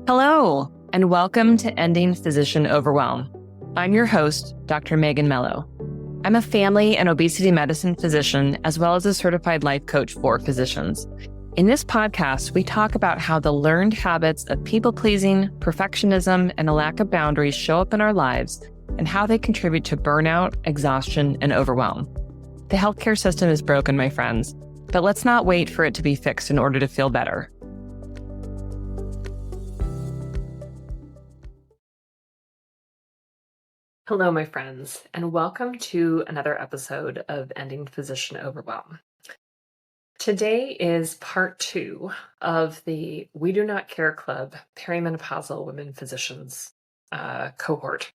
Hello, and welcome to Ending Physician Overwhelm. I'm your host, Dr. Megan Mello. I'm a family and obesity medicine physician, as well as a certified life coach for physicians. In this podcast, we talk about how the learned habits of people-pleasing, perfectionism, and a lack of boundaries show up in our lives and how they contribute to burnout, exhaustion, and overwhelm. The healthcare system is broken, my friends, but let's not wait for it to be fixed in order to feel better. Hello, my friends, and welcome to another episode of Ending Physician Overwhelm. Today is part 2 of the We Do Not Care Club Perimenopausal Women Physicians cohort.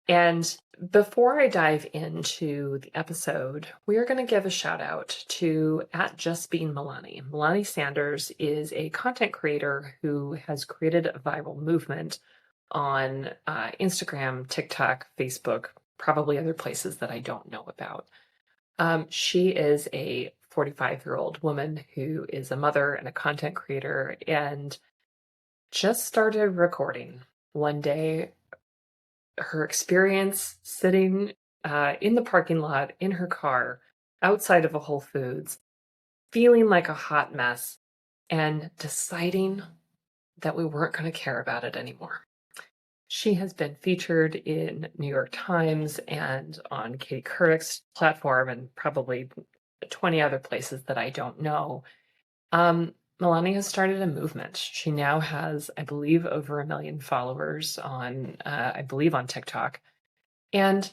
And before I dive into the episode, we are going to give a shout out to @JustBeingMelani. Melani Sanders is a content creator who has created a viral movement on Instagram, TikTok, Facebook, probably other places that I don't know about. She is a 45-year-old woman who is a mother and a content creator and just started recording one day her experience sitting in the parking lot in her car outside of a Whole Foods, feeling like a hot mess and deciding that we weren't going to care about it anymore. She has been featured in New York Times and on Katie Couric's platform and probably 20 other places that I don't know. Melani has started a movement. She now has, I believe, over 1 million followers on, on TikTok. And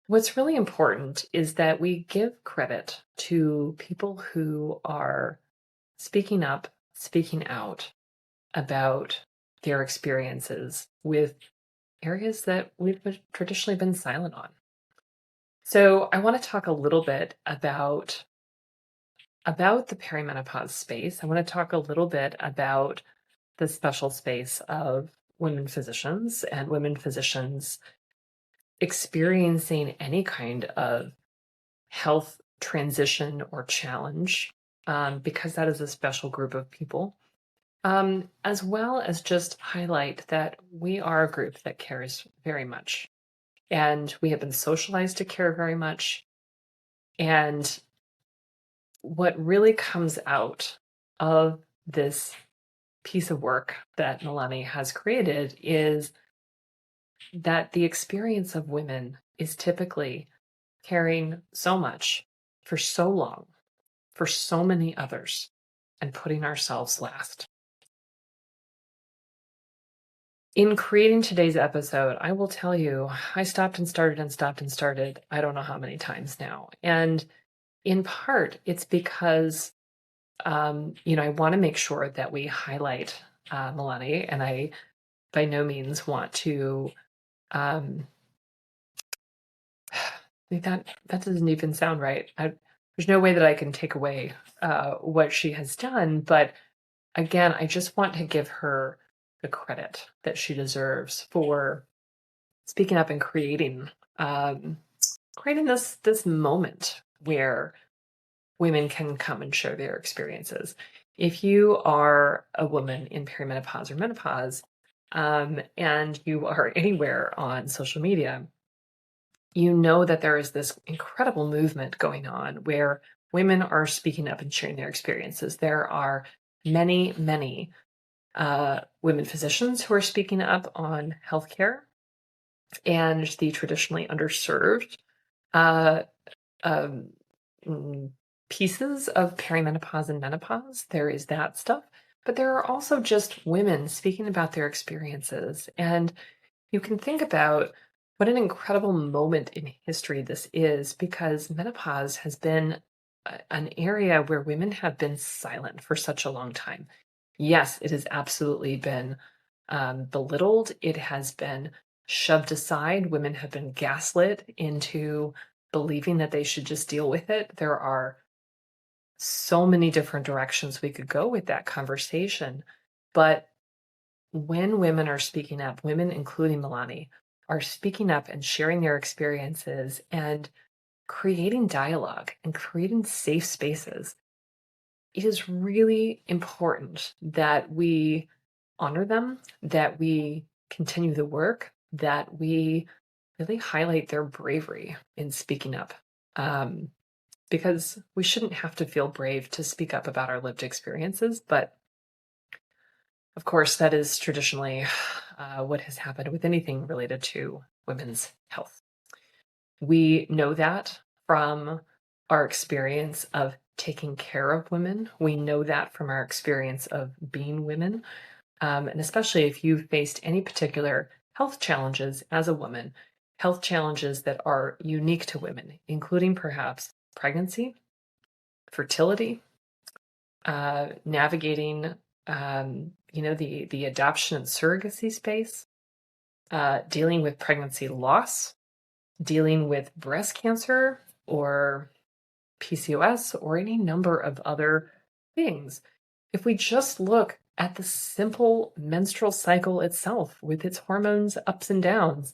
what's really important is that we give credit to people who are speaking up, speaking out about their experiences with areas that we've traditionally been silent on. So I want to talk a little bit about the perimenopause space. I want to talk a little bit about the special space of women physicians and women physicians experiencing any kind of health transition or challenge, because that is a special group of people. As well as just highlight that we are a group that cares very much. And we have been socialized to care very much. And what really comes out of this piece of work that Melani has created is that the experience of women is typically caring so much for so long, for so many others, and putting ourselves last. In creating today's episode, I will tell you, I stopped and started, I don't know how many times now. And in part, it's because, I want to make sure that we highlight Melani, and I by no means want to, that doesn't even sound right. There's no way that I can take away what she has done. But again, I just want to give her the credit that she deserves for speaking up and creating this moment where women can come and share their experiences. If you are a woman in perimenopause or menopause, and you are anywhere on social media, you know that there is this incredible movement going on where women are speaking up and sharing their experiences. There are many, many women physicians who are speaking up on healthcare and the traditionally underserved pieces of perimenopause and menopause. There is that stuff, but there are also just women speaking about their experiences. And you can think about what an incredible moment in history this is, because menopause has been an area where women have been silent for such a long time. Yes, it has absolutely been belittled. It has been shoved aside. Women have been gaslit into believing that they should just deal with it. There are so many different directions we could go with that conversation. But when women are speaking up, women, including Melani, are speaking up and sharing their experiences and creating dialogue and creating safe spaces, it is really important that we honor them, that we continue the work, that we really highlight their bravery in speaking up. Because we shouldn't have to feel brave to speak up about our lived experiences, but of course, that is traditionally what has happened with anything related to women's health. We know that from our experience of taking care of women. We know that from our experience of being women. And especially if you've faced any particular health challenges as a woman, health challenges that are unique to women, including perhaps pregnancy, fertility, navigating, the adoption and surrogacy space, dealing with pregnancy loss, dealing with breast cancer or PCOS or any number of other things. If we just look at the simple menstrual cycle itself with its hormones ups and downs,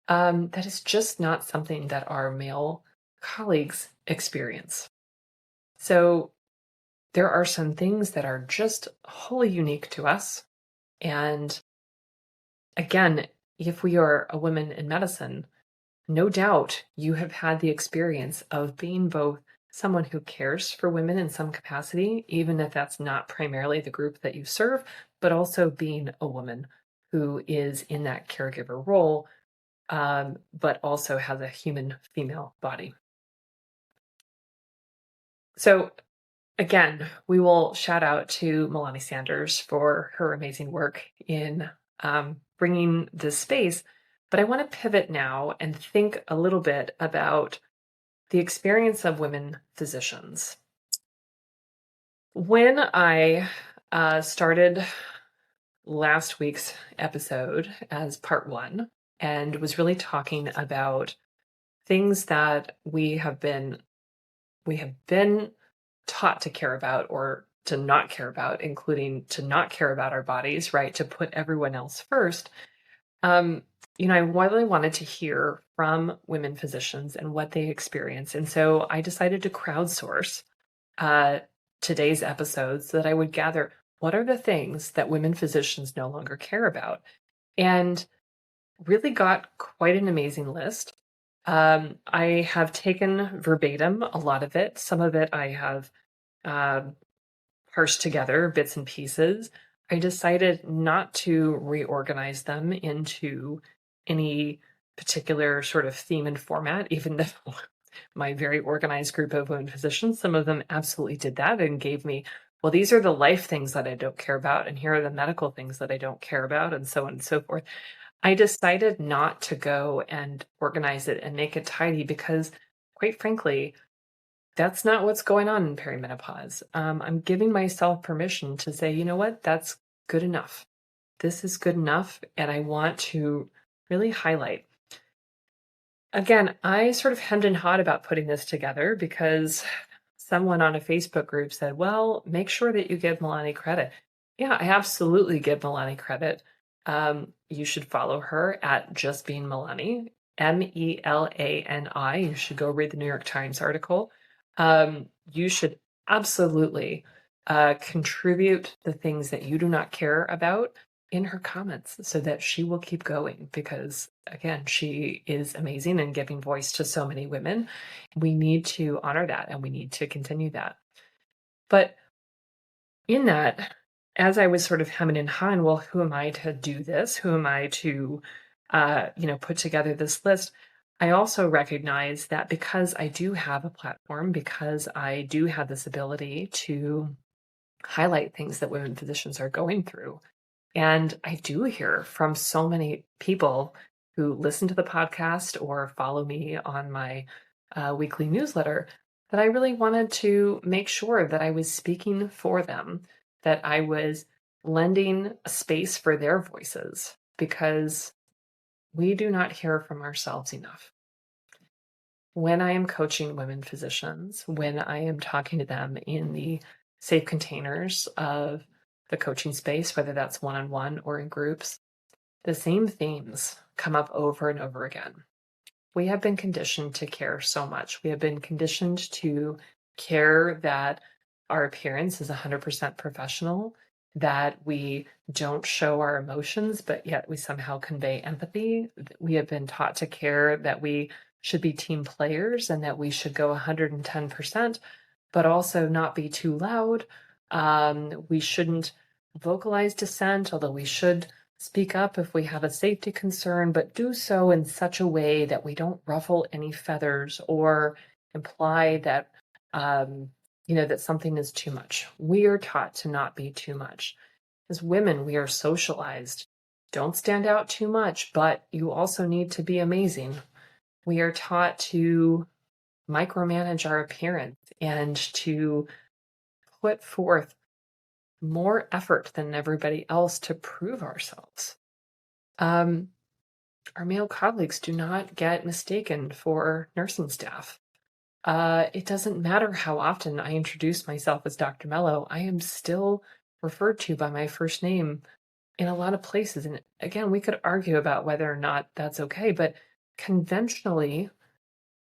that is just not something that our male colleagues experience. So there are some things that are just wholly unique to us. And again, if we are a woman in medicine, no doubt you have had the experience of being both someone who cares for women in some capacity, even if that's not primarily the group that you serve, but also being a woman who is in that caregiver role, but also has a human female body. So again, we will shout out to Melani Sanders for her amazing work in bringing this space. But I want to pivot now and think a little bit about the experience of women physicians. When I started last week's episode as part 1 and was really talking about things that we have been taught to care about or to not care about, including to not care about our bodies, right? To put everyone else first. I really wanted to hear from women physicians and what they experience. And so I decided to crowdsource today's episode so that I would gather what are the things that women physicians no longer care about. And really got quite an amazing list. I have taken verbatim a lot of it. Some of it I have parsed together, bits and pieces. I decided not to reorganize them into any particular sort of theme and format, even though my very organized group of women physicians, some of them absolutely did that and gave me, well, these are the life things that I don't care about, and here are the medical things that I don't care about, and so on and so forth. I decided not to go and organize it and make it tidy because, quite frankly, that's not what's going on in perimenopause. I'm giving myself permission to say, you know what, that's good enough. This is good enough, and I want to really highlight. Again, I sort of hemmed and hawed about putting this together because someone on a Facebook group said, well, make sure that you give Melani credit. Yeah, I absolutely give Melani credit. You should follow her at Just Being Melani, Melani. You should go read the New York Times article. You should absolutely contribute the things that you do not care about in her comments so that she will keep going because, again, she is amazing and giving voice to so many women. We need to honor that and we need to continue that. But in that, as I was sort of hemming and hawing, well, who am I to do this? Who am I to, put together this list? I also recognize that because I do have a platform, because I do have this ability to highlight things that women physicians are going through. And I do hear from so many people who listen to the podcast or follow me on my weekly newsletter that I really wanted to make sure that I was speaking for them, that I was lending a space for their voices, because we do not hear from ourselves enough. When I am coaching women physicians, when I am talking to them in the safe containers of the coaching space, whether that's one-on-one or in groups, the same themes come up over and over again. We have been conditioned to care so much. We have been conditioned to care that our appearance is 100% professional, that we don't show our emotions, but yet we somehow convey empathy. We have been taught to care that we should be team players and that we should go 110%, but also not be too loud. We shouldn't vocalize dissent, although we should speak up if we have a safety concern, but do so in such a way that we don't ruffle any feathers or imply that that something is too much. We are taught to not be too much. As women, we are socialized. Don't stand out too much, but you also need to be amazing. We are taught to micromanage our appearance and to put forth more effort than everybody else to prove ourselves. Our male colleagues do not get mistaken for nursing staff. It doesn't matter how often I introduce myself as Dr. Mello, I am still referred to by my first name in a lot of places. And again, we could argue about whether or not that's okay, but conventionally,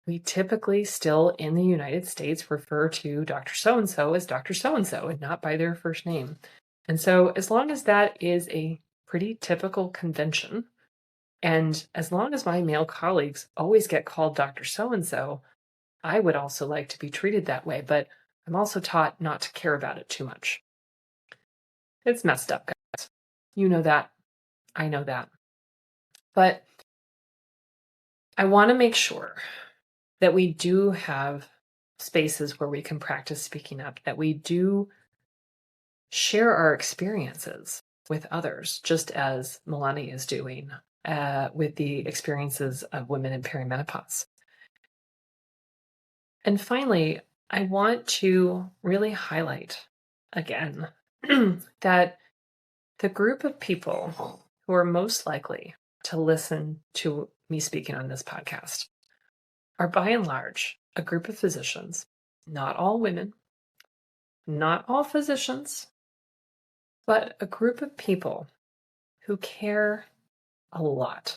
we typically still in the United States refer to Dr. So-and-so as Dr. So-and-so and not by their first name. And so as long as that is a pretty typical convention, and as long as my male colleagues always get called Dr. So-and-so, I would also like to be treated that way, but I'm also taught not to care about it too much. It's messed up, guys. You know that. I know that. But I want to make sure that we do have spaces where we can practice speaking up, that we do share our experiences with others, just as Melani is doing with the experiences of women in perimenopause. And finally, I want to really highlight again that the group of people who are most likely to listen to me speaking on this podcast are by and large a group of physicians, not all women, not all physicians, but a group of people who care a lot.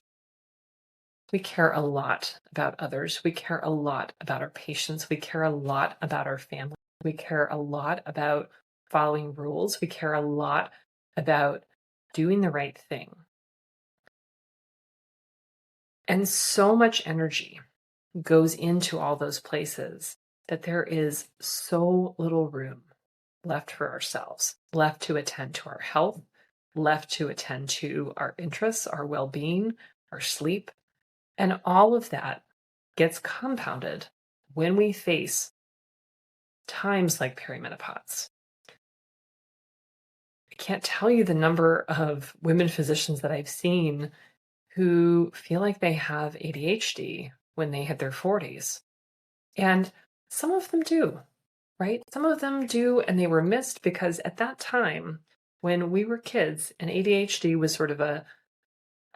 We care a lot about others. We care a lot about our patients. We care a lot about our family. We care a lot about following rules. We care a lot about doing the right thing. And so much energy goes into all those places that there is so little room left for ourselves, left to attend to our health, left to attend to our interests, our well-being, our sleep. And all of that gets compounded when we face times like perimenopause. I can't tell you the number of women physicians that I've seen who feel like they have ADHD when they hit their 40s. And some of them do, right? Some of them do, and they were missed because at that time, when we were kids, and ADHD was sort of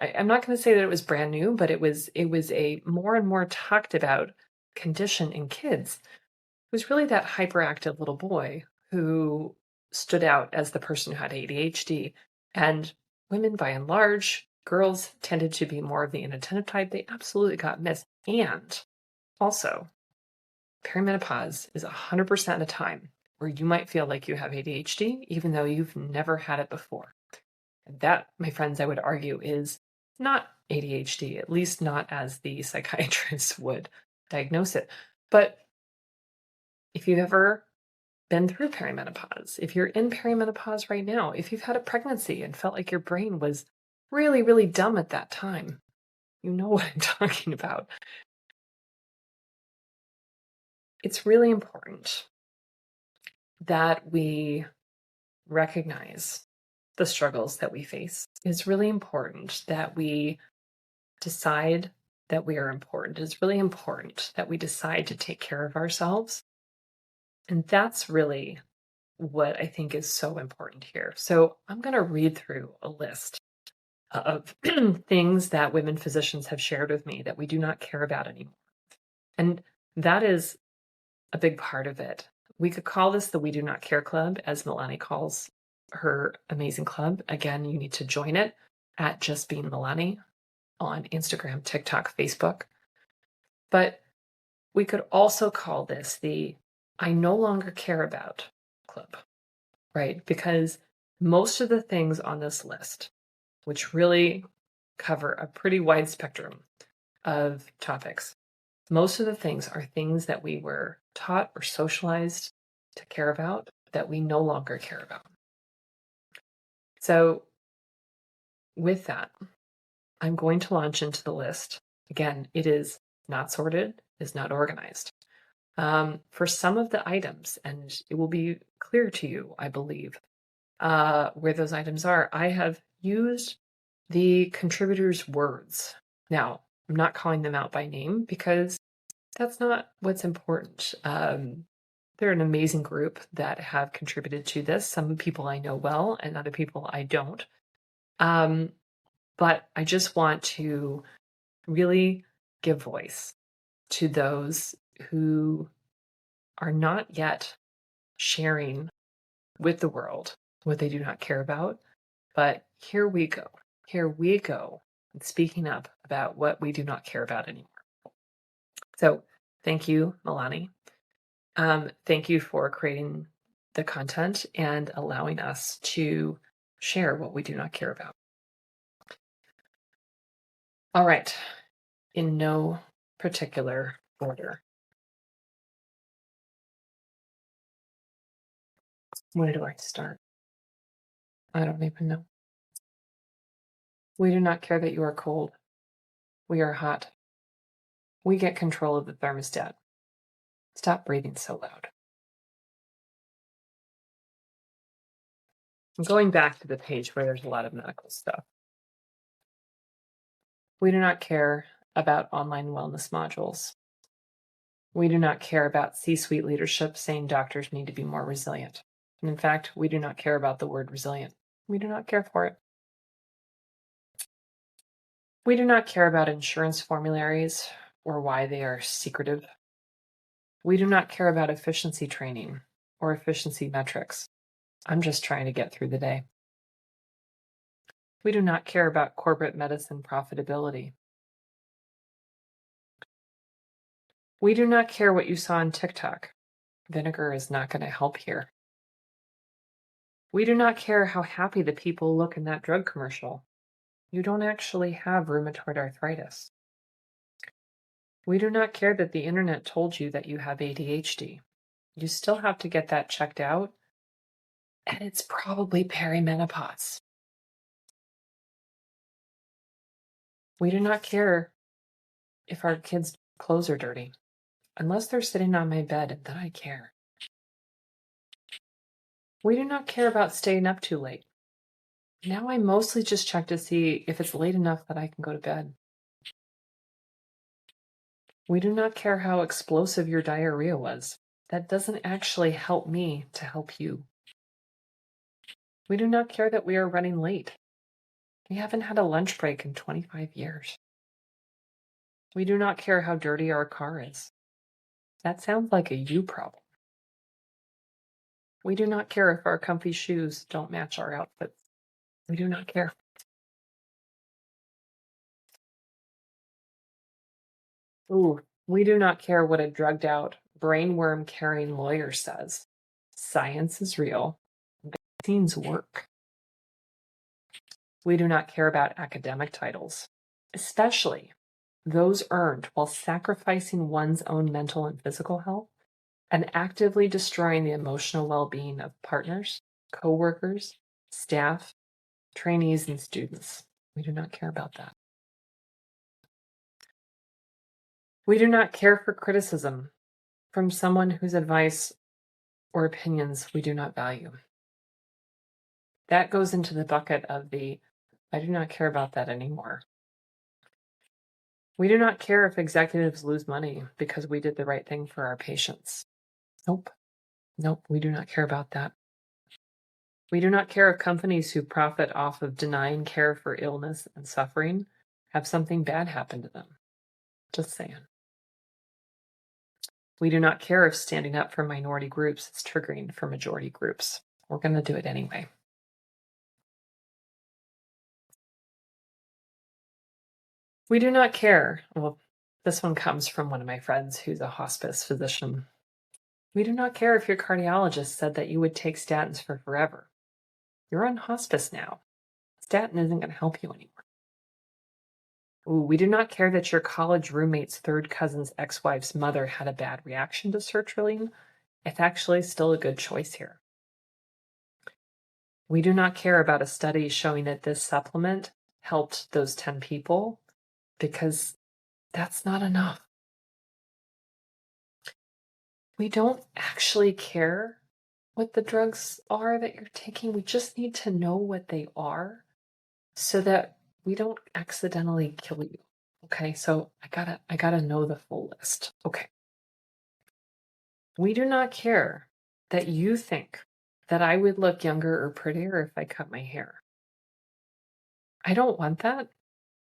I'm not going to say that it was brand new, but it was a more and more talked about condition in kids. It was really that hyperactive little boy who stood out as the person who had ADHD. And women, by and large, girls tended to be more of the inattentive type. They absolutely got missed. And also, perimenopause is 100% of the time where you might feel like you have ADHD, even though you've never had it before. And that, my friends, I would argue is not ADHD, at least not as the psychiatrist would diagnose it. But if you've ever been through perimenopause, if you're in perimenopause right now, if you've had a pregnancy and felt like your brain was really, really dumb at that time, you know what I'm talking about. It's really important that we recognize the struggles that we face. It's really important that we decide that we are important. It's really important that we decide to take care of ourselves. And that's really what I think is so important here. So I'm going to read through a list of things that women physicians have shared with me that we do not care about anymore. And that is a big part of it. We could call this the We Do Not Care Club, as Melani calls her amazing club. Again, you need to join it at Just Being Melani on Instagram, TikTok, Facebook. But we could also call this the I No Longer Care About Club, right? Because Most of the things on this list, which really cover a pretty wide spectrum of topics, most of the things are things that we were taught or socialized to care about that we no longer care about. So, with that, I'm going to launch into the list. Again, it is not sorted, is not organized. For some of the items, and it will be clear to you, I believe, where those items are, I have used the contributors' words. Now, I'm not calling them out by name because that's not what's important. They're an amazing group that have contributed to this. Some people I know well, and other people I don't. But I just want to really give voice to those who are not yet sharing with the world what they do not care about. But here we go. Here we go. Speaking up about what we do not care about anymore. So thank you, Melani. Thank you for creating the content and allowing us to share what we do not care about. All right. In no particular order. Where do I start? I don't even know. We do not care that you are cold. We are hot. We get control of the thermostat. Stop breathing so loud. I'm going back to the page where there's a lot of medical stuff. We do not care about online wellness modules. We do not care about C-suite leadership saying doctors need to be more resilient. And in fact, we do not care about the word resilient. We do not care for it. We do not care about insurance formularies or why they are secretive. We do not care about efficiency training or efficiency metrics. I'm just trying to get through the day. We do not care about corporate medicine profitability. We do not care what you saw on TikTok. Vinegar is not going to help here. We do not care how happy the people look in that drug commercial. You don't actually have rheumatoid arthritis. We do not care that the internet told you that you have ADHD. You still have to get that checked out, and it's probably perimenopause. We do not care if our kids' clothes are dirty, unless they're sitting on my bed, and then I care. We do not care about staying up too late. Now I mostly just check to see if it's late enough that I can go to bed. We do not care how explosive your diarrhea was. That doesn't actually help me to help you. We do not care that we are running late. We haven't had a lunch break in 25 years. We do not care how dirty our car is. That sounds like a you problem. We do not care if our comfy shoes don't match our outfits. We do not care. Ooh, we do not care what a drugged out, brainworm carrying lawyer says. Science is real. Vaccines work. We do not care about academic titles, especially those earned while sacrificing one's own mental and physical health and actively destroying the emotional well-being of partners, coworkers, staff, trainees, and students. We do not care about that. We do not care for criticism from someone whose advice or opinions we do not value. That goes into the bucket of the I do not care about that anymore. We do not care if executives lose money because we did the right thing for our patients. Nope. Nope, we do not care about that. We do not care if companies who profit off of denying care for illness and suffering have something bad happen to them. Just saying. We do not care if standing up for minority groups is triggering for majority groups. We're going to do it anyway. We do not care. Well, this one comes from one of my friends who's a hospice physician. We do not care if your cardiologist said that you would take statins for forever. You're on hospice now. Statin isn't going to help you anymore. Ooh, we do not care that your college roommate's third cousin's ex-wife's mother had a bad reaction to sertraline. It's actually still a good choice here. We do not care about a study showing that this supplement helped those 10 people because that's not enough. We don't actually care what the drugs are that you're taking. We just need to know what they are so that we don't accidentally kill you. Okay, so I gotta know the full list. Okay. We do not care that you think that I would look younger or prettier if I cut my hair. I don't want that.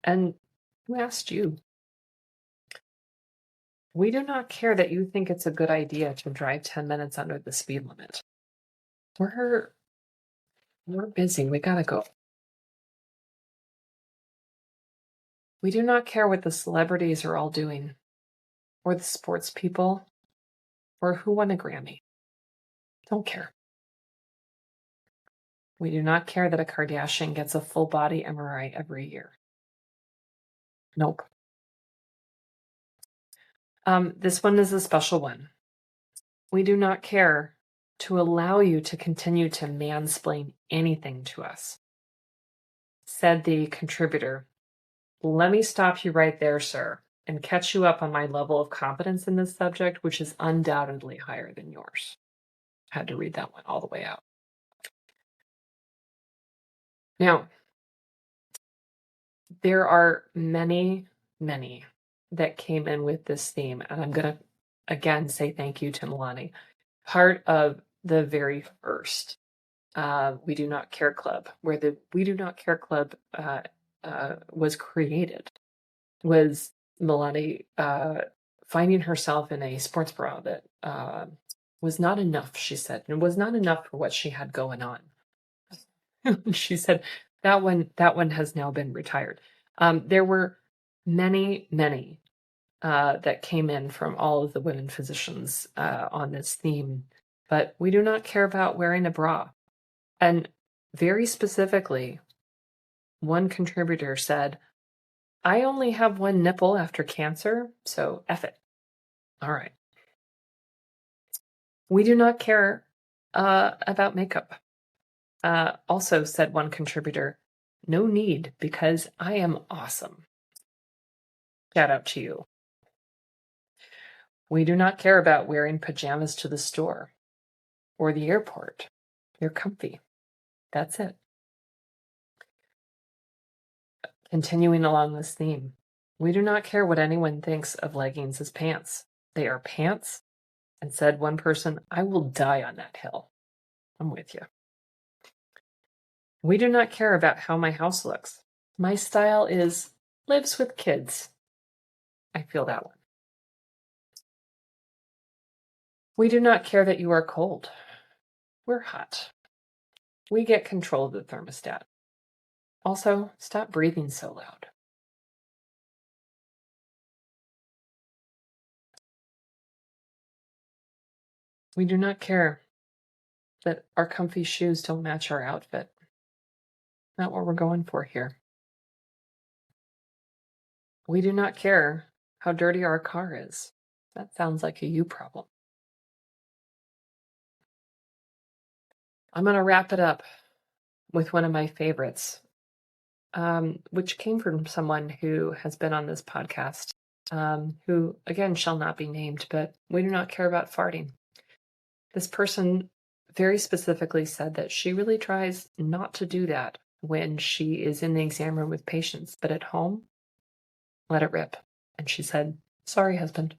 And who asked you? We do not care that you think it's a good idea to drive 10 minutes under the speed limit. We're busy. We gotta go. We do not care what the celebrities are all doing, or the sports people, or who won a Grammy. Don't care. We do not care that a Kardashian gets a full body MRI every year. Nope. This one is a special one. We do not care to allow you to continue to mansplain anything to us, said the contributor. Let me stop you right there, sir, and catch you up on my level of competence in this subject, which is undoubtedly higher than yours. I had to read that one all the way out. Now, there are many, many that came in with this theme, and I'm going to again say thank you to Melani. Part of the very first We Do Not Care Club, where the We Do Not Care Club was created, was Melani finding herself in a sports bra that was not enough, she said. It was not enough for what she had going on. She said that one has now been retired. There were many, many that came in from all of the women physicians on this theme, but we do not care about wearing a bra. And very specifically, one contributor said, I only have one nipple after cancer, so F it. All right. We do not care about makeup. Also, said one contributor, no need because I am awesome. Shout out to you. We do not care about wearing pajamas to the store or the airport. You're comfy. That's it. Continuing along this theme, we do not care what anyone thinks of leggings as pants. They are pants. And said one person, I will die on that hill. I'm with you. We do not care about how my house looks. My style is lives with kids. I feel that one. We do not care that you are cold. We're hot. We get control of the thermostat. Also, stop breathing so loud. We do not care that our comfy shoes don't match our outfit. Not what we're going for here. We do not care how dirty our car is. That sounds like a you problem. I'm going to wrap it up with one of my favorites, which came from someone who has been on this podcast, who, again, shall not be named, but we do not care about farting. This person very specifically said that she really tries not to do that when she is in the exam room with patients, but at home, let it rip. And she said, sorry, husband.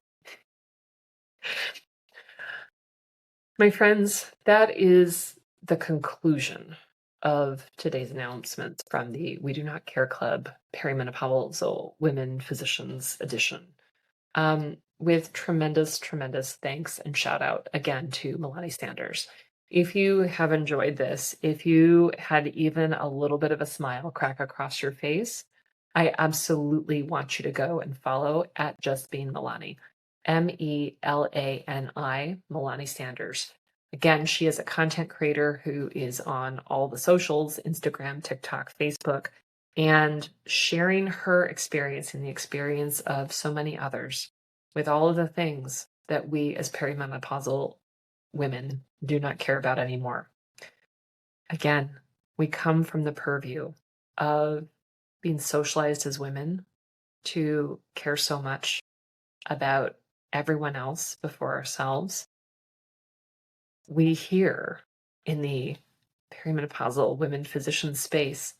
My friends, that is the conclusion of today's announcement from the We Do Not Care Club Perimenopausal Women Physicians Edition. With tremendous, tremendous thanks and shout out again to Melani Sanders. If you have enjoyed this, if you had even a little bit of a smile crack across your face, I absolutely want you to go and follow at Just Being Melani, Melani, Melani Sanders. Again, she is a content creator who is on all the socials, Instagram, TikTok, Facebook, and sharing her experience and the experience of so many others with all of the things that we as perimenopausal women do not care about anymore. Again, we come from the purview of being socialized as women to care so much about everyone else before ourselves. We here in the perimenopausal women physician space,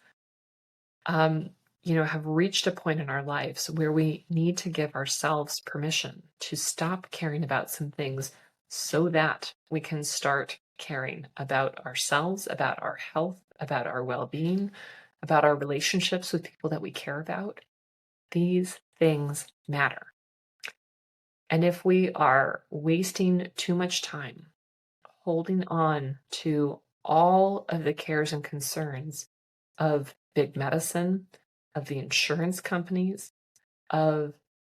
have reached a point in our lives where we need to give ourselves permission to stop caring about some things so that we can start caring about ourselves, about our health, about our well-being, about our relationships with people that we care about. These things matter. And if we are wasting too much time holding on to all of the cares and concerns of big medicine, of the insurance companies, of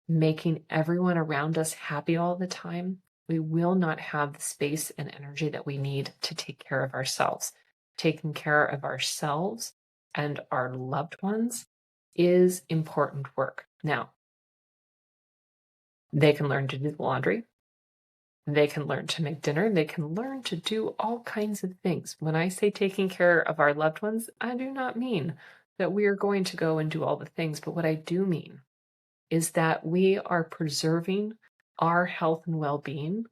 making everyone around us happy all the time, we will not have the space and energy that we need to take care of ourselves. Taking care of ourselves and our loved ones is important work. Now, they can learn to do the laundry. They can learn to make dinner. They can learn to do all kinds of things. When I say taking care of our loved ones, I do not mean that we are going to go and do all the things. But what I do mean is that we are preserving our health and well-being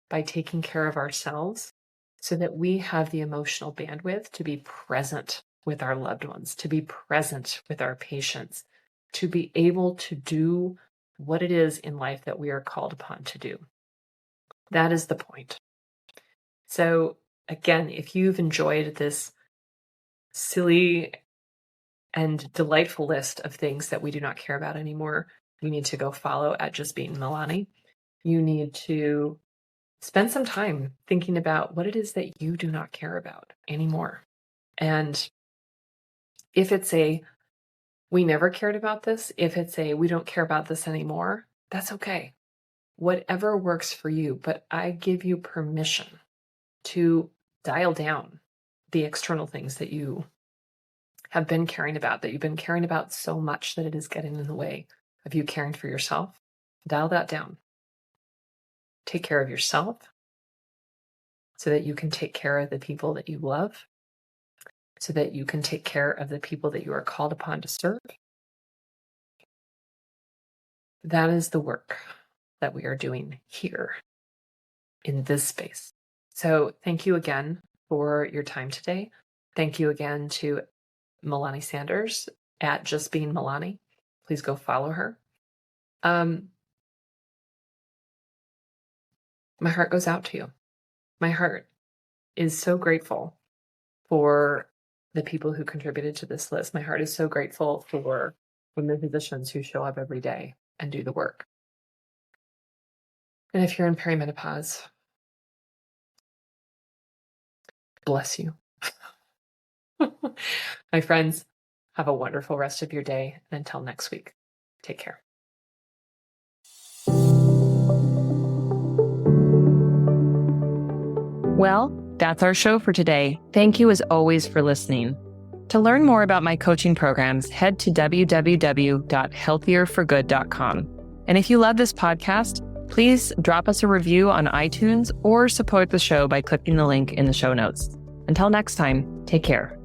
by taking care of ourselves so that we have the emotional bandwidth to be present with our loved ones, to be present with our patients, to be able to do what it is in life that we are called upon to do. That is the point. So again, if you've enjoyed this silly and delightful list of things that we do not care about anymore, you need to go follow at Just Being Melani. You need to spend some time thinking about what it is that you do not care about anymore. And if it's a, we never cared about this, if it's a, we don't care about this anymore, that's okay. Whatever works for you, but I give you permission to dial down the external things that you have been caring about, that you've been caring about so much that it is getting in the way of you caring for yourself. Dial that down. Take care of yourself so that you can take care of the people that you love, so that you can take care of the people that you are called upon to serve. That is the work that we are doing here in this space. So thank you again for your time today. Thank you again to Melani Sanders at Just Being Melani. Please go follow her. My heart goes out to you. My heart is so grateful for the people who contributed to this list. My heart is so grateful for women physicians who show up every day and do the work. And if you're in perimenopause, bless you. My friends, have a wonderful rest of your day. And until next week, take care. Well, that's our show for today. Thank you as always for listening. To learn more about my coaching programs, head to www.healthierforgood.com. And if you love this podcast, please drop us a review on iTunes or support the show by clicking the link in the show notes. Until next time, take care.